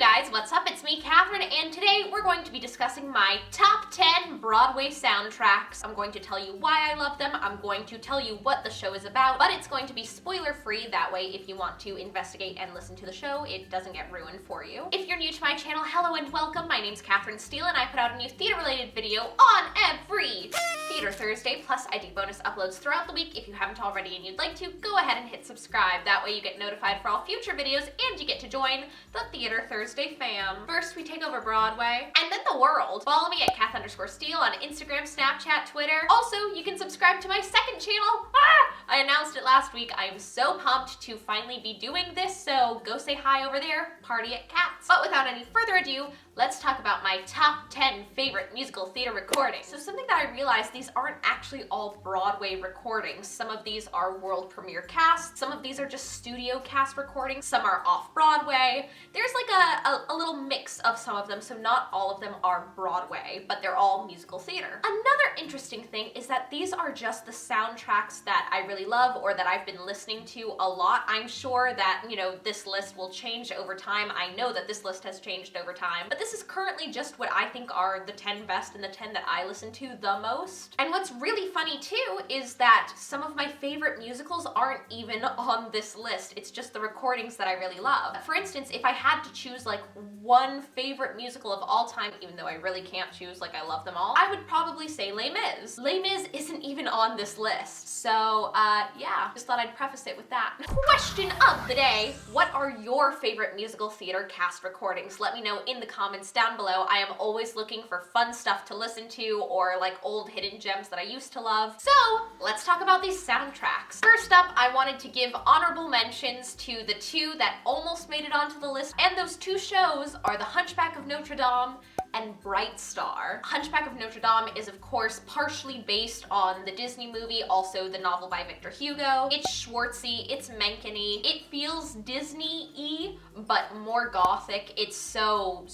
guys, what's up? It's me, Catherine, and today we're going to be discussing my top 10 Broadway soundtracks. I'm going to tell you why I love them, I'm going to tell you what the show is about, but it's going to be spoiler-free, that way if you want to investigate and listen to the show, it doesn't get ruined for you. If you're new to my channel, hello and welcome. My name's Catherine Steele, and I put out a new theater-related video on every Theater Thursday, plus I do bonus uploads throughout the week. If you haven't already and you'd like to, go ahead and hit subscribe. That way you get notified for all future videos, and you get to join the Theater Thursday fam. First, we take over Broadway, and then the world. Follow me at Kath_Steele on Instagram, Snapchat, Twitter. Also, you can subscribe to my second channel. I announced it last week. I am so pumped to finally be doing this, so go say hi over there, party at Kat's. But without any further ado, let's talk about my top 10 favorite musical theater recordings. So something that I realized, these aren't actually all Broadway recordings. Some of these are world premiere casts, some of these are just studio cast recordings, some are off-Broadway. There's like a little mix of some of them, so not all of them are Broadway, but they're all musical theater. Another interesting thing is that these are just the soundtracks that I really love or that I've been listening to a lot. I'm sure that, you know, this list will change over time. I know that this list has changed over time, but this is currently just what I think are the 10 best and the 10 that I listen to the most. And what's really funny too is that some of my favorite musicals aren't even on this list. It's just the recordings that I really love. For instance, if I had to choose like one favorite musical of all time, even though I really can't choose, like I love them all, I would probably say Les Mis. Les Mis isn't even on this list. So yeah, just thought I'd preface it with that. Question of the day: what are your favorite musical theater cast recordings? Let me know in the comments down below. I am always looking for fun stuff to listen to or like old hidden gems that I used to love. So let's talk about these soundtracks. First up, I wanted to give honorable mentions to the two that almost made it onto the list, and those two shows are The Hunchback of Notre Dame and Bright Star. Hunchback of Notre Dame is of course partially based on the Disney movie, also the novel by Victor Hugo. It's Schwartzy, it's Mencken-y. It feels Disney-y, but more gothic. It's so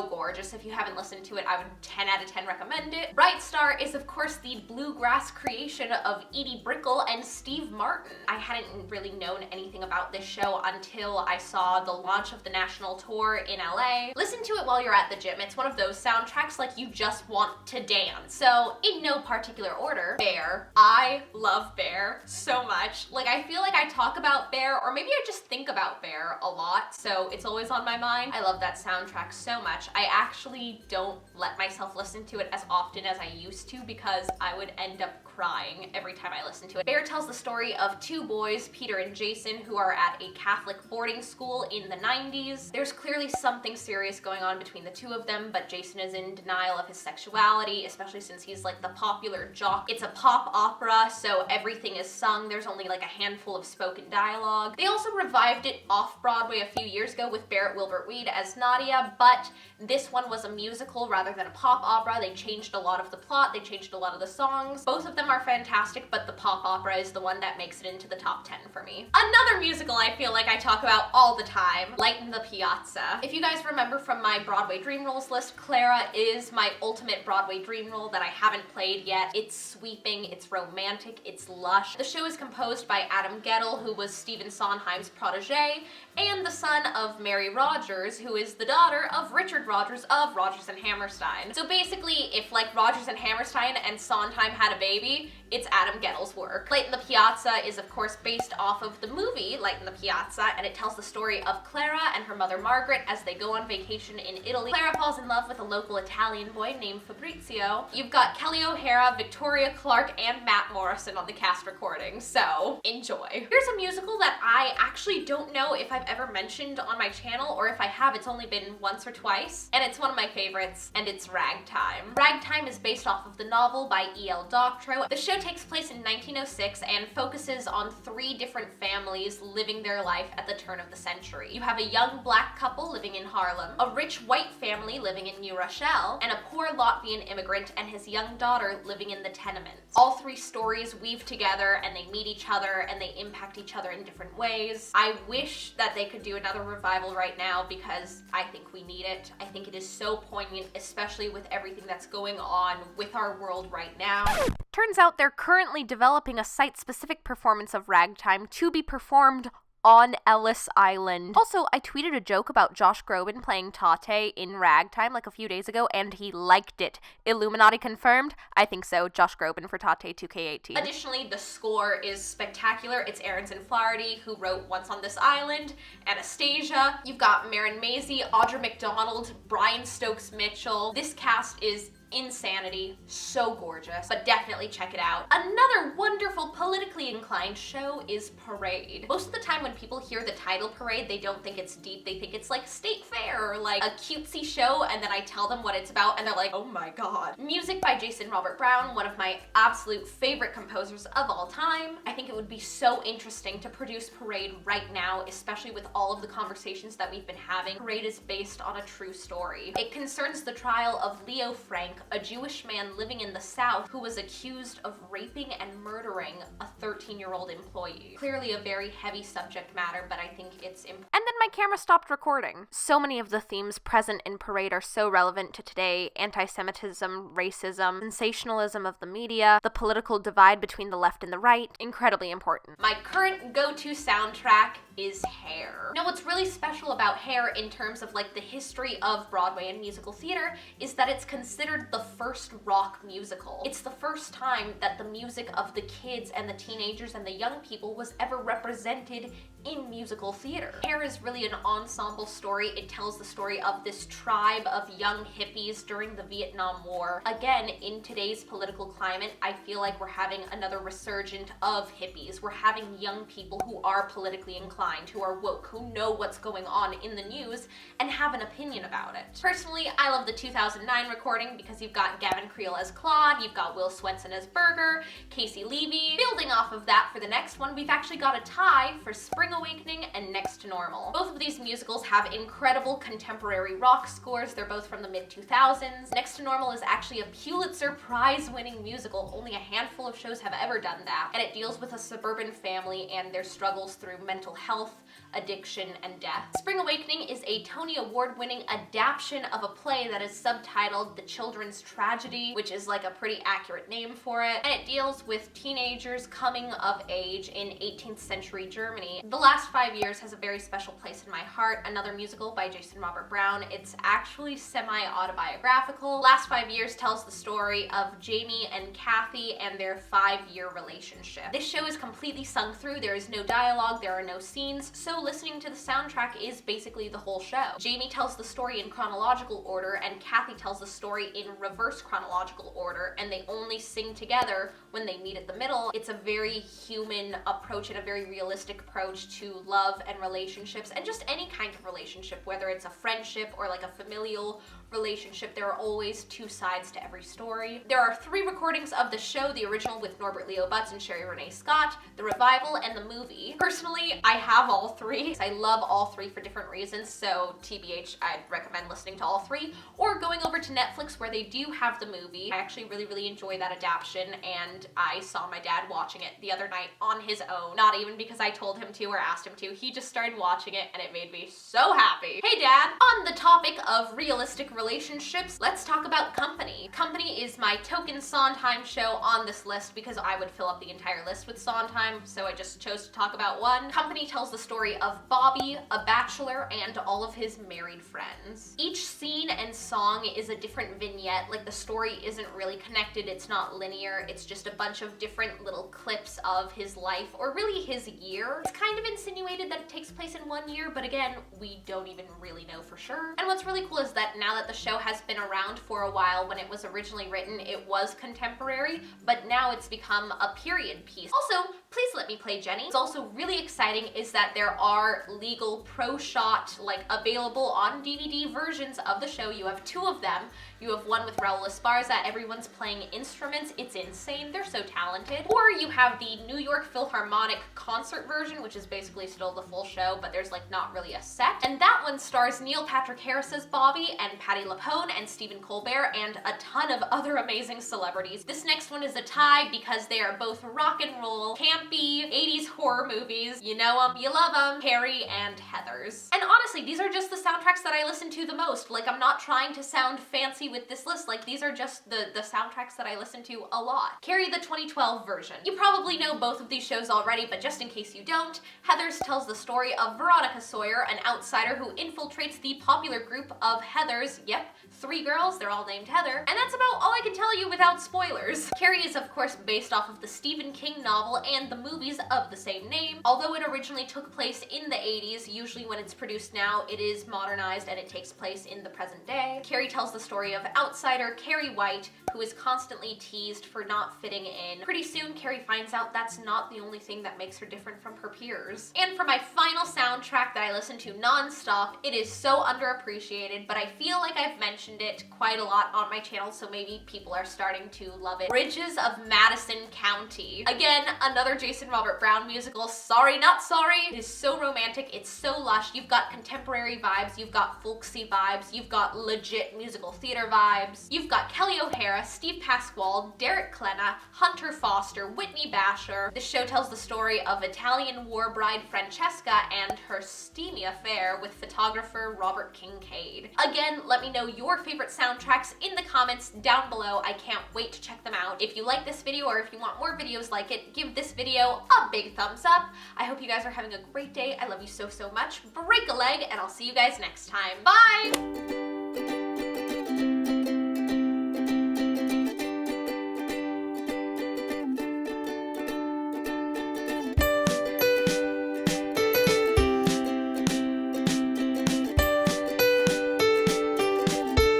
gorgeous. If you haven't listened to it, I would 10 out of 10 recommend it. Bright Star is of course the bluegrass creation of Edie Brickell and Steve Martin. I hadn't really known anything about this show until I saw the launch of the national tour in LA. Listen to it while you're at the gym. It's one of those soundtracks like you just want to dance. So in no particular order, Bear. I love Bear so much. Like I feel like I talk about Bear, or maybe I just think about Bear a lot, so it's always on my mind. I love that soundtrack so much. I actually don't let myself listen to it as often as I used to because I would end up crying every time I listen to it. Bear tells the story of two boys, Peter and Jason, who are at a Catholic boarding school in the 90s. There's clearly something serious going on between the two of them, but Jason is in denial of his sexuality, especially since he's like the popular jock. It's a pop opera, so everything is sung. There's only like a handful of spoken dialogue. They also revived it off-Broadway a few years ago with Barrett Wilbert Weed as Nadia, but this one was a musical rather than a pop opera. They changed a lot of the plot, they changed a lot of the songs. Both of them are fantastic, but the pop opera is the one that makes it into the top 10 for me. Another musical I feel like I talk about all the time, Lighten the Piazza. If you guys remember from my Broadway Dream Roles list, Clara is my ultimate Broadway dream role that I haven't played yet. It's sweeping, it's romantic, it's lush. The show is composed by Adam Gettle, who was Stephen Sondheim's protege, and the son of Mary Rogers, who is the daughter of Richard Rogers of Rodgers and Hammerstein. So basically, if like Rodgers and Hammerstein and Sondheim had a baby, it's Adam Gettle's work. Lighten the Piazza is of course based off of the movie Lighten the Piazza, and it tells the story of Clara and her mother Margaret as they go on vacation in Italy. Clara falls in love with a local Italian boy named Fabrizio. You've got Kelly O'Hara, Victoria Clark, and Matt Morrison on the cast recording, so enjoy. Here's a musical that I actually don't know if I've ever mentioned on my channel, or if I have, it's only been once or twice, and it's one of my favorites, and it's Ragtime. Ragtime is based off of the novel by E.L. Doctorow. The show takes place in 1906 and focuses on 3 different families living their life at the turn of the century. You have a young black couple living in Harlem, a rich white family living in New Rochelle, and a poor Latvian immigrant and his young daughter living in the tenements. All 3 stories weave together and they meet each other and they impact each other in different ways. I wish that they could do another revival right now because I think we need it. I think it is so poignant, especially with everything that's going on with our world right now. Turns out they're currently developing a site-specific performance of Ragtime to be performed on Ellis Island. Also, I tweeted a joke about Josh Groban playing Tate in Ragtime like a few days ago, and he liked it. Illuminati confirmed? I think so. Josh Groban for Tate 2K18. Additionally, the score is spectacular. It's Aronson Flaherty, who wrote Once on This Island, Anastasia. You've got Marin Mazzie, Audra McDonald, Brian Stokes Mitchell. This cast is insanity, so gorgeous, but definitely check it out. Another wonderful politically inclined show is Parade. Most of the time when people hear the title Parade, they don't think it's deep. They think it's like State Fair or like a cutesy show, and then I tell them what it's about and they're like, oh my god. Music by Jason Robert Brown, one of my absolute favorite composers of all time. I think it would be so interesting to produce Parade right now, especially with all of the conversations that we've been having. Parade is based on a true story. It concerns the trial of Leo Frank, a Jewish man living in the South who was accused of raping and murdering a 13-year-old employee. Clearly a very heavy subject matter, but I think it's important. And then my camera stopped recording. So many of the themes present in Parade are so relevant to today: anti-Semitism, racism, sensationalism of the media, the political divide between the left and the right. Incredibly important. My current go-to soundtrack is Hair. Now, what's really special about Hair in terms of like the history of Broadway and musical theater is that it's considered the first rock musical. It's the first time that the music of the kids and the teenagers and the young people was ever represented in musical theater. Hair is really an ensemble story. It tells the story of this tribe of young hippies during the Vietnam War. Again, in today's political climate, I feel like we're having another resurgent of hippies. We're having young people who are politically inclined, who are woke, who know what's going on in the news and have an opinion about it. Personally, I love the 2009 recording because you've got Gavin Creel as Claude, you've got Will Swenson as Berger, Casey Levy. Building off of that for the next one, we've actually got a tie for Spring Awakening and Next to Normal. Both of these musicals have incredible contemporary rock scores. They're both from the mid-2000s. Next to Normal is actually a Pulitzer Prize-winning musical. Only a handful of shows have ever done that. And it deals with a suburban family and their struggles through mental health, addiction, and death. Spring Awakening is a Tony Award-winning adaptation of a play that is subtitled The Children's Tragedy, which is like a pretty accurate name for it, and it deals with teenagers coming of age in 18th century Germany. The Last 5 Years has a very special place in my heart, another musical by Jason Robert Brown. It's actually semi-autobiographical. Last 5 Years tells the story of Jamie and Kathy and their 5-year relationship. This show is completely sung through. There is no dialogue, there are no scenes, so listening to the soundtrack is basically the whole show. Jamie tells the story in chronological order and Kathy tells the story in reverse chronological order, and they only sing together when they meet at the middle. It's a very human approach and a very realistic approach to love and relationships, and just any kind of relationship, whether it's a friendship or like a familial relationship. There are always two sides to every story. There are 3 recordings of the show: the original with Norbert Leo Butz and Sherry Renee Scott, the revival, and the movie. Personally, I have all 3. I love all 3 for different reasons, so TBH, I'd recommend listening to all 3, or going over to Netflix where they do have the movie. I actually really enjoy that adaptation, and I saw my dad watching it the other night on his own. Not even because I told him to or asked him to. He just started watching it and it made me so happy. Hey Dad! On the topic of realistic relationships, let's talk about Company. Company is my token Sondheim show on this list because I would fill up the entire list with Sondheim, so I just chose to talk about one. Company tells the story of Bobby, a bachelor, and all of his married friends. Each scene and song is a different vignette. Like, the story isn't really connected, it's not linear, it's just a bunch of different little clips of his life, or really his year. It's kind of insinuated that it takes place in 1 year, but again, we don't even really know for sure. And what's really cool is that now that the show has been around for a while, when it was originally written, it was contemporary, but now it's become a period piece. Also, Please Let Me Play Jenny. What's also really exciting is that there are legal pro shot, like, available on DVD versions of the show. You have 2 of them. You have one with Raul Esparza. Everyone's playing instruments. It's insane. They're so talented. Or you have the New York Philharmonic concert version, which is basically still the full show, but there's like not really a set. And that one stars Neil Patrick Harris as Bobby, and Patti LuPone, and Stephen Colbert, and a ton of other amazing celebrities. This next one is a tie because they are both rock and roll, campy, 80s horror movies. You know them, you love them. Carrie, and Heathers. And honestly, these are just the soundtracks that I listen to the most. Like, I'm not trying to sound fancy with this list. Like, these are just the soundtracks that I listen to a lot. Carrie, the 2012 version. You probably know both of these shows already, but just in case you don't, Heathers tells the story of Veronica Sawyer, an outsider who infiltrates the popular group of Heathers. Yep, 3 girls, they're all named Heather. And that's about all I can tell you without spoilers. Carrie is of course based off of the Stephen King novel and the movies of the same name. Although it originally took place in the 80s, usually when it's produced now, it is modernized and it takes place in the present day. Carrie tells the story of outsider Carrie White, who is constantly teased for not fitting in. Pretty soon, Carrie finds out that's not the only thing that makes her different from her peers. And for my final soundtrack that I listen to non-stop, it is so underappreciated, but I feel like I've mentioned it quite a lot on my channel, so maybe people are starting to love it. Bridges of Madison County. Again, another Jason Robert Brown musical. Sorry, not sorry. It is so romantic, it's so lush. You've got contemporary vibes, you've got folksy vibes, you've got legit musical theater vibes. You've got Kelly O'Hara, Steve Pasquale, Derek Klena, Hunter Foster, Whitney Basher. This show tells the story of Italian war bride Francesca and her steamy affair with photographer Robert Kincaid. Again, let me know your favorite soundtracks in the comments down below. I can't wait to check them out. If you like this video or if you want more videos like it, give this video a big thumbs up. I hope you guys are having a great day. I love you so, so much. Break a leg, and I'll see you guys next time. Bye!